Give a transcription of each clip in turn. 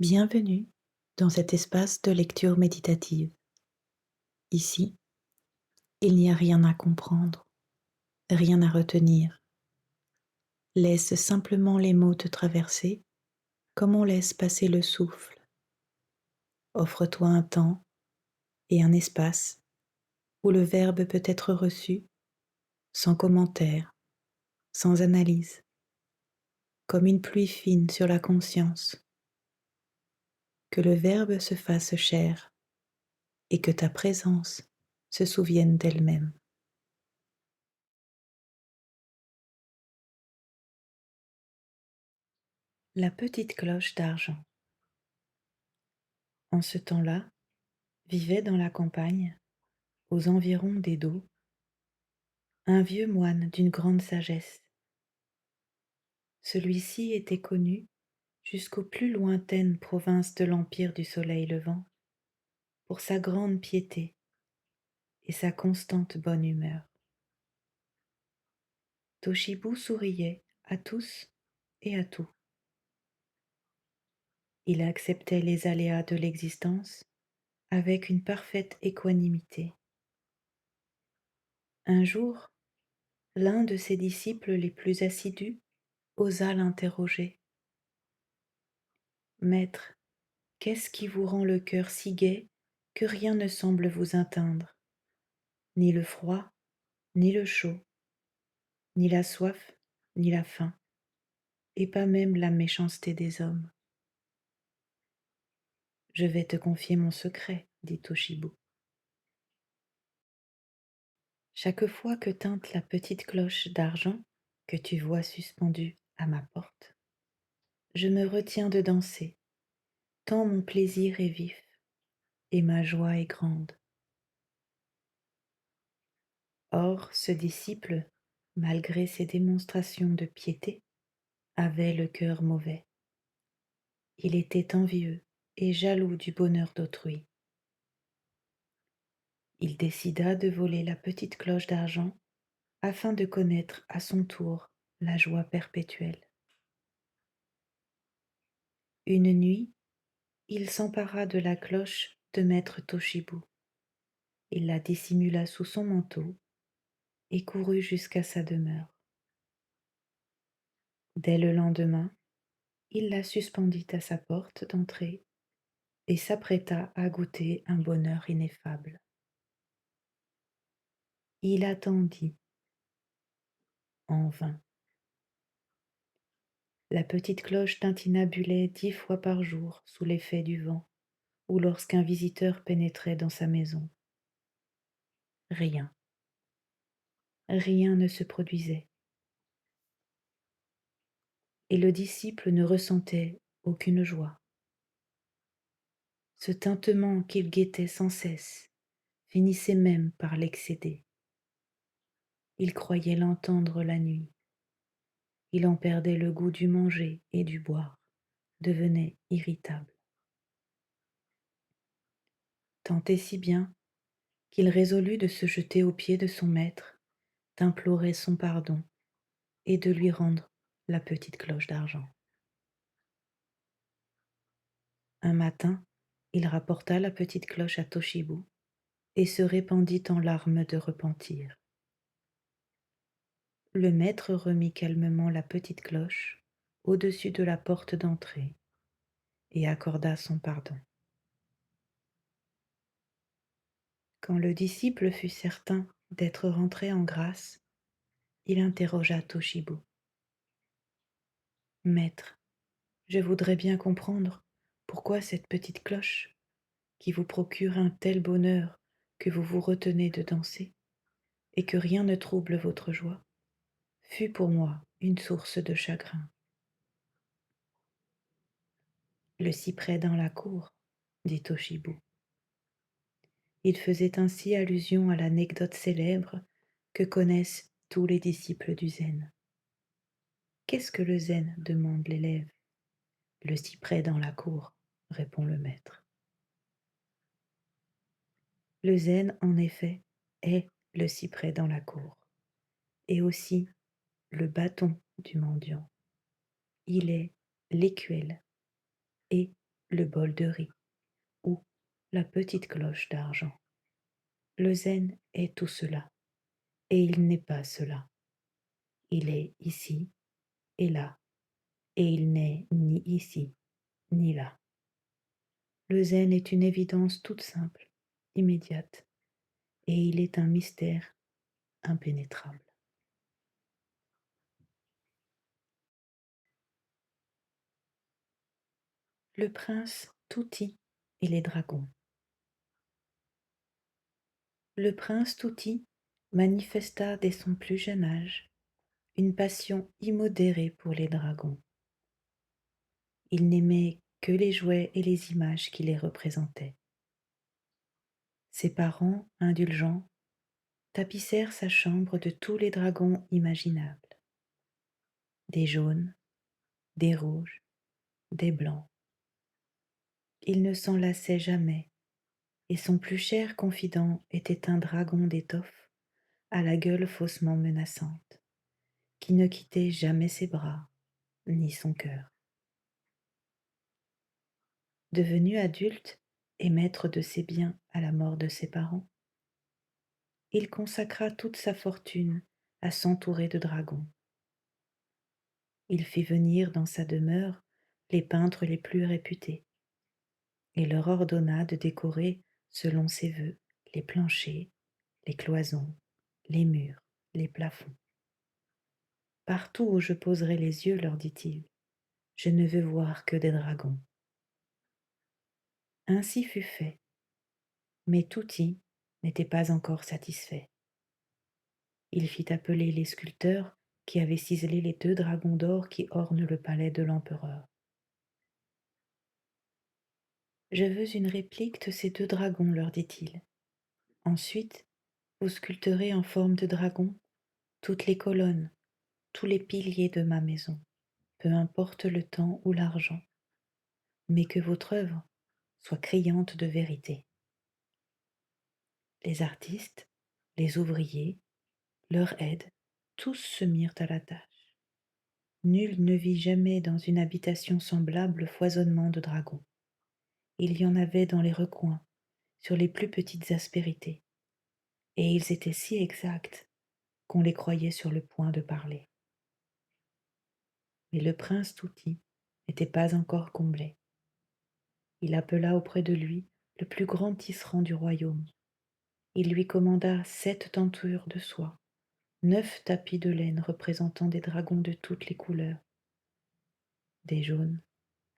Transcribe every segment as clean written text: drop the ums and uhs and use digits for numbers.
Bienvenue dans cet espace de lecture méditative. Ici, il n'y a rien à comprendre, rien à retenir. Laisse simplement les mots te traverser comme on laisse passer le souffle. Offre-toi un temps et un espace où le verbe peut être reçu sans commentaire, sans analyse, comme une pluie fine sur la conscience. Que le verbe se fasse chair et que ta présence se souvienne d'elle-même. La petite cloche d'argent. En ce temps-là, vivait dans la campagne, aux environs d'Edo, un vieux moine d'une grande sagesse. Celui-ci était connu jusqu'aux plus lointaines provinces de l'empire du soleil levant pour sa grande piété et sa constante bonne humeur. Toshibu souriait à tous et à tout. Il acceptait les aléas de l'existence avec une parfaite équanimité. Un jour, l'un de ses disciples les plus assidus osa l'interroger. Maître, qu'est-ce qui vous rend le cœur si gai que rien ne semble vous atteindre, ni le froid, ni le chaud, ni la soif, ni la faim, et pas même la méchanceté des hommes? Je vais te confier mon secret, dit Toshibu. Chaque fois que tinte la petite cloche d'argent que tu vois suspendue à ma porte, je me retiens de danser, tant mon plaisir est vif et ma joie est grande. Or, ce disciple, malgré ses démonstrations de piété, avait le cœur mauvais. Il était envieux et jaloux du bonheur d'autrui. Il décida de voler la petite cloche d'argent afin de connaître à son tour la joie perpétuelle. Une nuit, il s'empara de la cloche de maître Toshibu. Il la dissimula sous son manteau et courut jusqu'à sa demeure. Dès le lendemain, il la suspendit à sa porte d'entrée et s'apprêta à goûter un bonheur ineffable. Il attendit en vain. La petite cloche tintinabulait 10 fois par jour sous l'effet du vent ou lorsqu'un visiteur pénétrait dans sa maison. Rien, rien ne se produisait, et le disciple ne ressentait aucune joie. Ce tintement qu'il guettait sans cesse finissait même par l'excéder. Il croyait l'entendre la nuit. Il en perdait le goût du manger et du boire, devenait irritable. Tant et si bien qu'il résolut de se jeter aux pieds de son maître, d'implorer son pardon et de lui rendre la petite cloche d'argent. Un matin, il rapporta la petite cloche à Toshibu et se répandit en larmes de repentir. Le maître remit calmement la petite cloche au-dessus de la porte d'entrée et accorda son pardon. Quand le disciple fut certain d'être rentré en grâce, il interrogea Toshibu. Maître, je voudrais bien comprendre pourquoi cette petite cloche, qui vous procure un tel bonheur que vous vous retenez de danser et que rien ne trouble votre joie, fut pour moi une source de chagrin. Le cyprès dans la cour, dit Toshibu. Il faisait ainsi allusion à l'anecdote célèbre que connaissent tous les disciples du zen. Qu'est-ce que le zen demande l'élève. Le cyprès dans la cour, répond le maître. Le zen, en effet, est le cyprès dans la cour, et aussi le bâton du mendiant. Il est l'écuelle et le bol de riz ou la petite cloche d'argent. Le zen est tout cela, et il n'est pas cela. Il est ici et là, et il n'est ni ici ni là. Le zen est une évidence toute simple, immédiate, et il est un mystère impénétrable. Le prince Touti et les dragons. Le prince Touti manifesta dès son plus jeune âge une passion immodérée pour les dragons. Il n'aimait que les jouets et les images qui les représentaient. Ses parents, indulgents, tapissèrent sa chambre de tous les dragons imaginables. Des jaunes, des rouges, des blancs. Il ne s'en lassait jamais, et son plus cher confident était un dragon d'étoffe à la gueule faussement menaçante, qui ne quittait jamais ses bras ni son cœur. Devenu adulte et maître de ses biens à la mort de ses parents, il consacra toute sa fortune à s'entourer de dragons. Il fit venir dans sa demeure les peintres les plus réputés et leur ordonna de décorer, selon ses vœux, les planchers, les cloisons, les murs, les plafonds. Partout où je poserai les yeux, leur dit-il, je ne veux voir que des dragons. Ainsi fut fait, mais Touti n'était pas encore satisfait. Il fit appeler les sculpteurs qui avaient ciselé les 2 dragons d'or qui ornent le palais de l'empereur. Je veux une réplique de ces 2 dragons, leur dit-il. Ensuite, vous sculpterez en forme de dragon toutes les colonnes, tous les piliers de ma maison, peu importe le temps ou l'argent, mais que votre œuvre soit criante de vérité. Les artistes, les ouvriers, leur aide, tous se mirent à la tâche. Nul ne vit jamais dans une habitation semblable le foisonnement de dragons. Il y en avait dans les recoins, sur les plus petites aspérités, et ils étaient si exacts qu'on les croyait sur le point de parler. Mais le prince Touti n'était pas encore comblé. Il appela auprès de lui le plus grand tisserand du royaume. Il lui commanda 7 tentures de soie, 9 tapis de laine représentant des dragons de toutes les couleurs, des jaunes,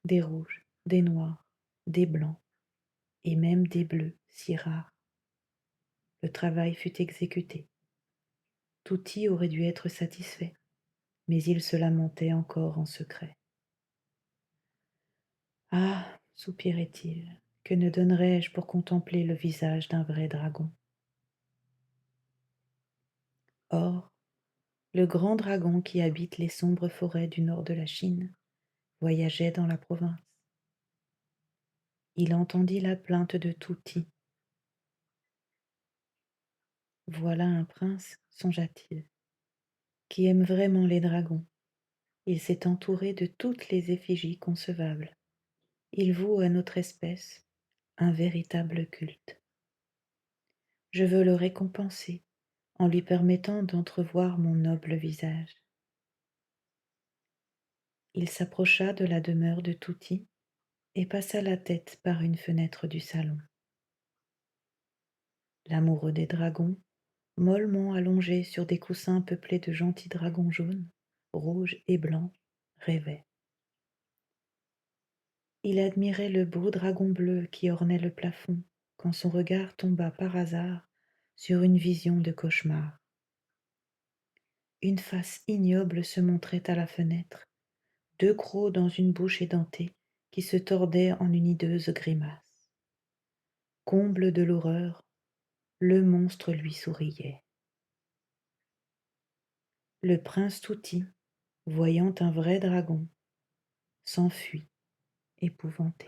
des rouges, des noirs, des blancs, et même des bleus si rares. Le travail fut exécuté. Touti aurait dû être satisfait, mais il se lamentait encore en secret. Ah, soupirait-il, que ne donnerais-je pour contempler le visage d'un vrai dragon? Or, le grand dragon qui habite les sombres forêts du nord de la Chine voyageait dans la province. Il entendit la plainte de Touti. Voilà un prince, songea-t-il, qui aime vraiment les dragons. Il s'est entouré de toutes les effigies concevables. Il voue à notre espèce un véritable culte. Je veux le récompenser en lui permettant d'entrevoir mon noble visage. Il s'approcha de la demeure de Touti et passa la tête par une fenêtre du salon. L'amoureux des dragons, mollement allongé sur des coussins peuplés de gentils dragons jaunes, rouges et blancs, rêvait. Il admirait le beau dragon bleu qui ornait le plafond quand son regard tomba par hasard sur une vision de cauchemar. Une face ignoble se montrait à la fenêtre, 2 crocs dans une bouche édentée qui se tordait en une hideuse grimace. Comble de l'horreur, le monstre lui souriait. Le prince Touti, voyant un vrai dragon, s'enfuit, épouvanté.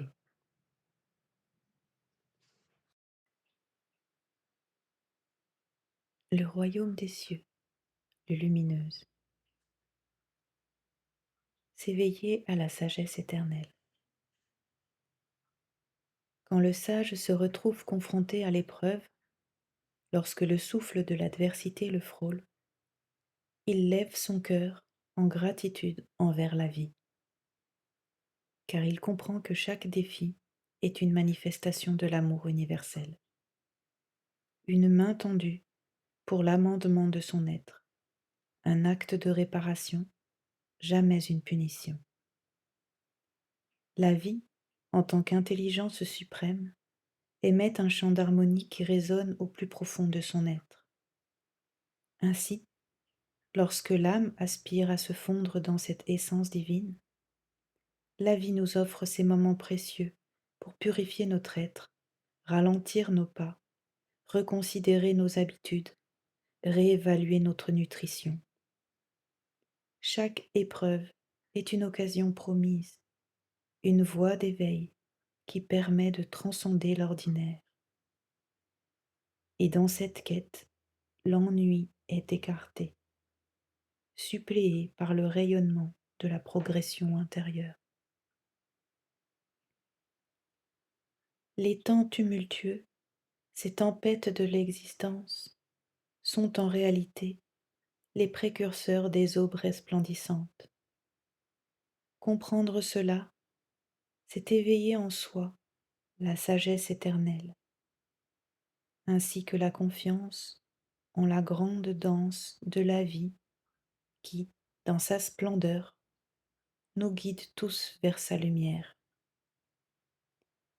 Le royaume des cieux, les lumineuses, s'éveiller à la sagesse éternelle. Quand le sage se retrouve confronté à l'épreuve, lorsque le souffle de l'adversité le frôle, il lève son cœur en gratitude envers la vie, car il comprend que chaque défi est une manifestation de l'amour universel, une main tendue pour l'amendement de son être, un acte de réparation, jamais une punition. La vie, en tant qu'intelligence suprême, émet un chant d'harmonie qui résonne au plus profond de son être. Ainsi, lorsque l'âme aspire à se fondre dans cette essence divine, la vie nous offre ces moments précieux pour purifier notre être, ralentir nos pas, reconsidérer nos habitudes, réévaluer notre nutrition. Chaque épreuve est une occasion promise, une voie d'éveil qui permet de transcender l'ordinaire. Et dans cette quête, l'ennui est écarté, suppléé par le rayonnement de la progression intérieure. Les temps tumultueux, ces tempêtes de l'existence, sont en réalité les précurseurs des aubes resplendissantes. Comprendre cela, c'est éveiller en soi la sagesse éternelle, ainsi que la confiance en la grande danse de la vie qui, dans sa splendeur, nous guide tous vers sa lumière.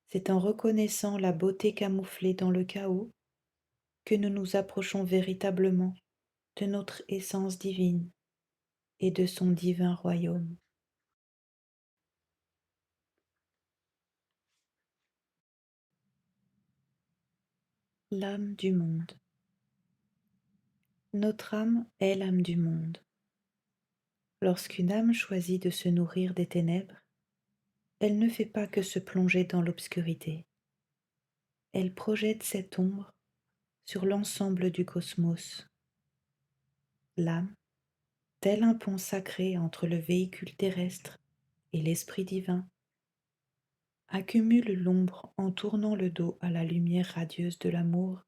C'est en reconnaissant la beauté camouflée dans le chaos que nous nous approchons véritablement de notre essence divine et de son divin royaume. L'âme du monde. Notre âme est l'âme du monde. Lorsqu'une âme choisit de se nourrir des ténèbres, elle ne fait pas que se plonger dans l'obscurité. Elle projette cette ombre sur l'ensemble du cosmos. L'âme, tel un pont sacré entre le véhicule terrestre et l'esprit divin, accumule l'ombre en tournant le dos à la lumière radieuse de l'amour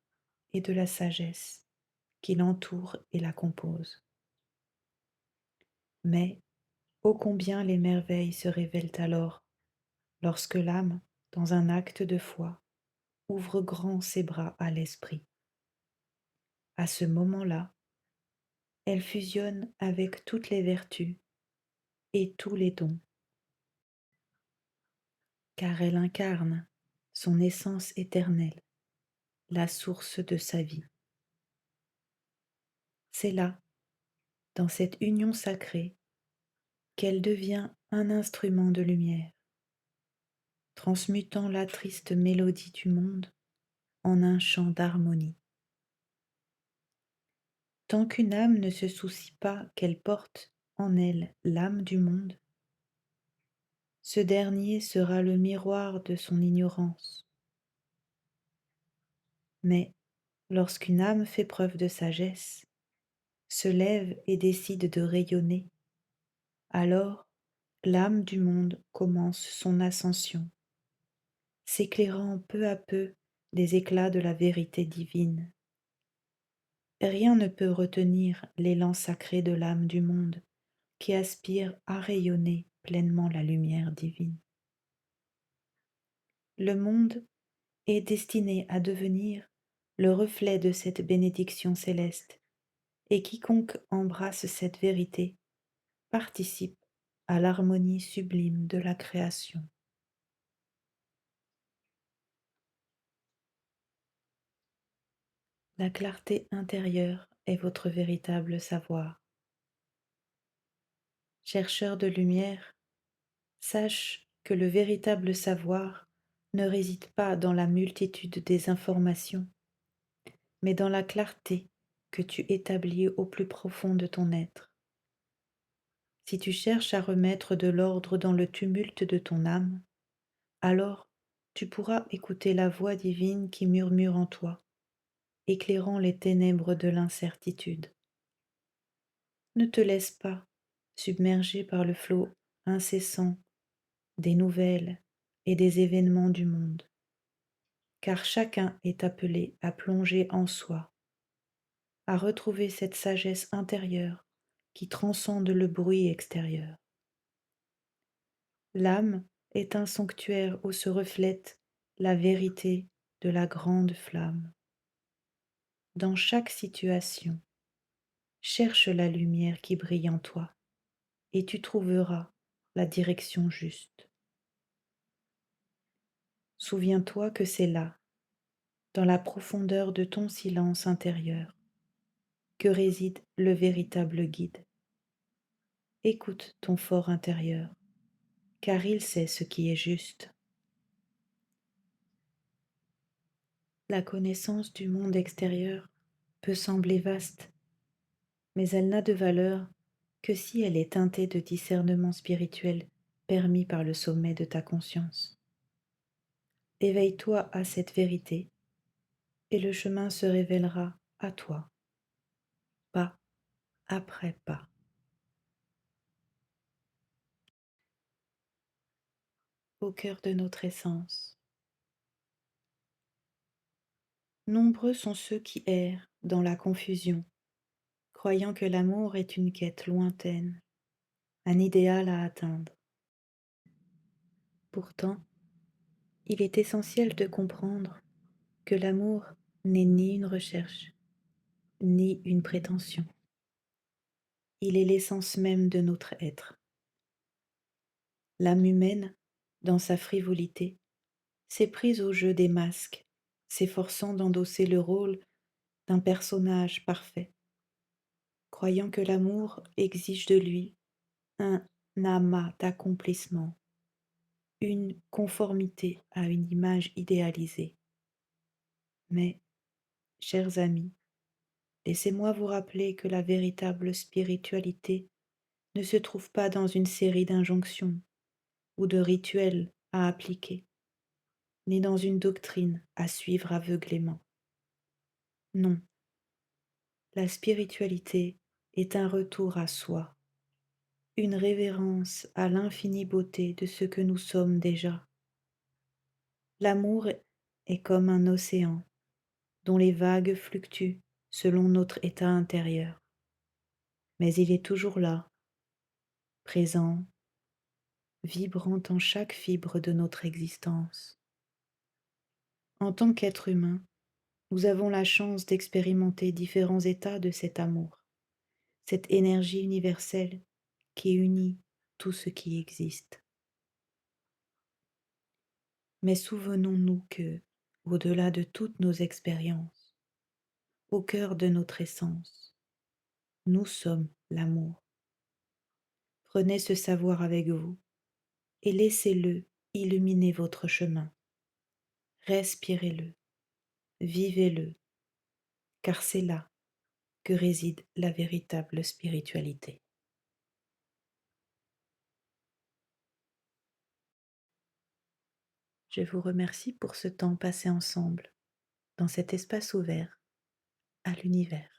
et de la sagesse qui l'entoure et la compose. Mais ô combien les merveilles se révèlent alors, lorsque l'âme, dans un acte de foi, ouvre grand ses bras à l'esprit. À ce moment-là, elle fusionne avec toutes les vertus et tous les dons, car elle incarne son essence éternelle, la source de sa vie. C'est là, dans cette union sacrée, qu'elle devient un instrument de lumière, transmutant la triste mélodie du monde en un chant d'harmonie. Tant qu'une âme ne se soucie pas qu'elle porte en elle l'âme du monde, ce dernier sera le miroir de son ignorance. Mais lorsqu'une âme fait preuve de sagesse, se lève et décide de rayonner, alors l'âme du monde commence son ascension, s'éclairant peu à peu des éclats de la vérité divine. Rien ne peut retenir l'élan sacré de l'âme du monde qui aspire à rayonner pleinement la lumière divine. Le monde est destiné à devenir le reflet de cette bénédiction céleste, et quiconque embrasse cette vérité participe à l'harmonie sublime de la création. La clarté intérieure est votre véritable savoir. Chercheur de lumière, sache que le véritable savoir ne réside pas dans la multitude des informations, mais dans la clarté que tu établis au plus profond de ton être. Si tu cherches à remettre de l'ordre dans le tumulte de ton âme, alors tu pourras écouter la voix divine qui murmure en toi, éclairant les ténèbres de l'incertitude. Ne te laisse pas submerger par le flot incessant des nouvelles et des événements du monde. car chacun est appelé à plonger en soi, à retrouver cette sagesse intérieure qui transcende le bruit extérieur. L'âme est un sanctuaire où se reflète la vérité de la grande flamme. Dans chaque situation, cherche la lumière qui brille en toi et tu trouveras la direction juste. Souviens-toi que c'est là, dans la profondeur de ton silence intérieur, que réside le véritable guide. Écoute ton fort intérieur, car il sait ce qui est juste. La connaissance du monde extérieur peut sembler vaste, mais elle n'a de valeur que si elle est teintée de discernement spirituel permis par le sommet de ta conscience. Éveille-toi à cette vérité et le chemin se révélera à toi, pas après pas. Au cœur de notre essence. Nombreux sont ceux qui errent dans la confusion, croyant que l'amour est une quête lointaine, un idéal à atteindre. Pourtant, il est essentiel de comprendre que l'amour n'est ni une recherche, ni une prétention. Il est l'essence même de notre être. L'âme humaine, dans sa frivolité, s'est prise au jeu des masques, s'efforçant d'endosser le rôle d'un personnage parfait, croyant que l'amour exige de lui un amas d'accomplissement, une conformité à une image idéalisée. Mais, chers amis, laissez-moi vous rappeler que la véritable spiritualité ne se trouve pas dans une série d'injonctions ou de rituels à appliquer, ni dans une doctrine à suivre aveuglément. Non, la spiritualité est un retour à soi, une révérence à l'infinie beauté de ce que nous sommes déjà. L'amour est comme un océan dont les vagues fluctuent selon notre état intérieur, mais il est toujours là, présent, vibrant en chaque fibre de notre existence. En tant qu'être humain, nous avons la chance d'expérimenter différents états de cet amour, cette énergie universelle qui unit tout ce qui existe. Mais souvenons-nous que, au-delà de toutes nos expériences, au cœur de notre essence, nous sommes l'amour. Prenez ce savoir avec vous et laissez-le illuminer votre chemin. Respirez-le, vivez-le, car c'est là que réside la véritable spiritualité. Je vous remercie pour ce temps passé ensemble dans cet espace ouvert à l'univers.